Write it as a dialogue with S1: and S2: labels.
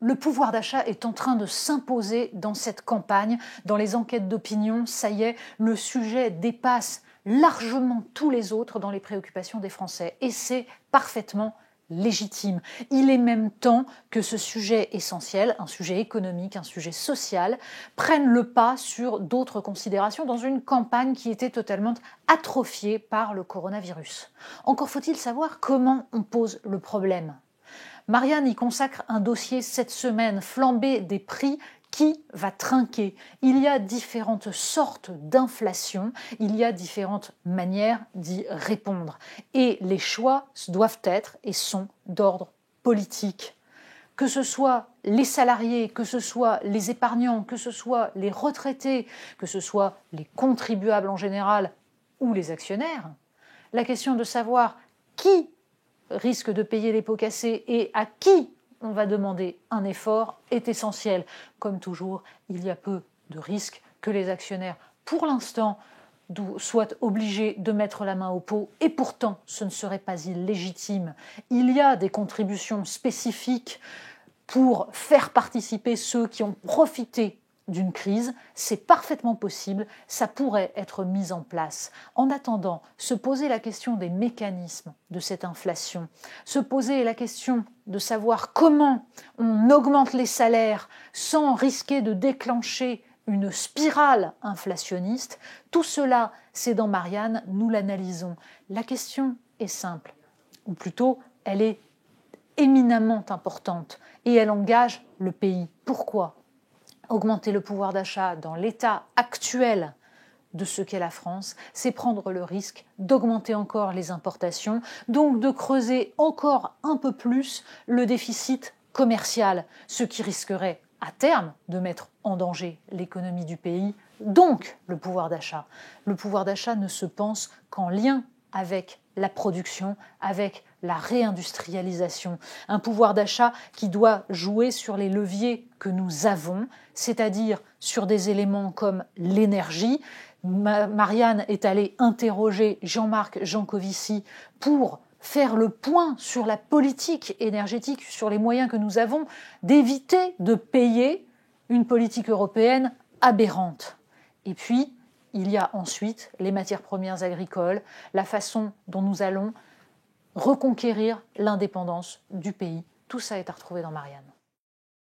S1: Le pouvoir d'achat est en train de s'imposer dans cette campagne. Dans les enquêtes d'opinion, ça y est, le sujet dépasse largement tous les autres dans les préoccupations des Français. Et c'est parfaitement légitime. Il est même temps que ce sujet essentiel, un sujet économique, un sujet social, prenne le pas sur d'autres considérations dans une campagne qui était totalement atrophiée par le coronavirus. Encore faut-il savoir comment on pose le problème. Marianne y consacre un dossier cette semaine, flambée des prix. Qui va trinquer? Il y a différentes sortes d'inflation, il y a différentes manières d'y répondre. Et les choix doivent être et sont d'ordre politique. Que ce soit les salariés, que ce soit les épargnants, que ce soit les retraités, que ce soit les contribuables en général ou les actionnaires, la question de savoir qui risque de payer les pots cassés et à qui on va demander un effort est essentiel. Comme toujours, il y a peu de risques que les actionnaires, pour l'instant, soient obligés de mettre la main au pot, et pourtant ce ne serait pas illégitime. Il y a des contributions spécifiques pour faire participer ceux qui ont profité d'une crise, c'est parfaitement possible, ça pourrait être mis en place. En attendant, se poser la question des mécanismes de cette inflation, se poser la question de savoir comment on augmente les salaires sans risquer de déclencher une spirale inflationniste, tout cela, c'est dans Marianne, nous l'analysons. La question est simple, ou plutôt, elle est éminemment importante et elle engage le pays. Pourquoi ? Augmenter le pouvoir d'achat dans l'état actuel de ce qu'est la France, c'est prendre le risque d'augmenter encore les importations, donc de creuser encore un peu plus le déficit commercial, ce qui risquerait à terme de mettre en danger l'économie du pays, donc le pouvoir d'achat. Le pouvoir d'achat ne se pense qu'en lien avec la production, avec la réindustrialisation. Un pouvoir d'achat qui doit jouer sur les leviers que nous avons, c'est-à-dire sur des éléments comme l'énergie. Marianne est allée interroger Jean-Marc Jancovici pour faire le point sur la politique énergétique, sur les moyens que nous avons d'éviter de payer une politique européenne aberrante. Et puis, il y a ensuite les matières premières agricoles, la façon dont nous allons reconquérir l'indépendance du pays. Tout ça est à retrouver dans Marianne.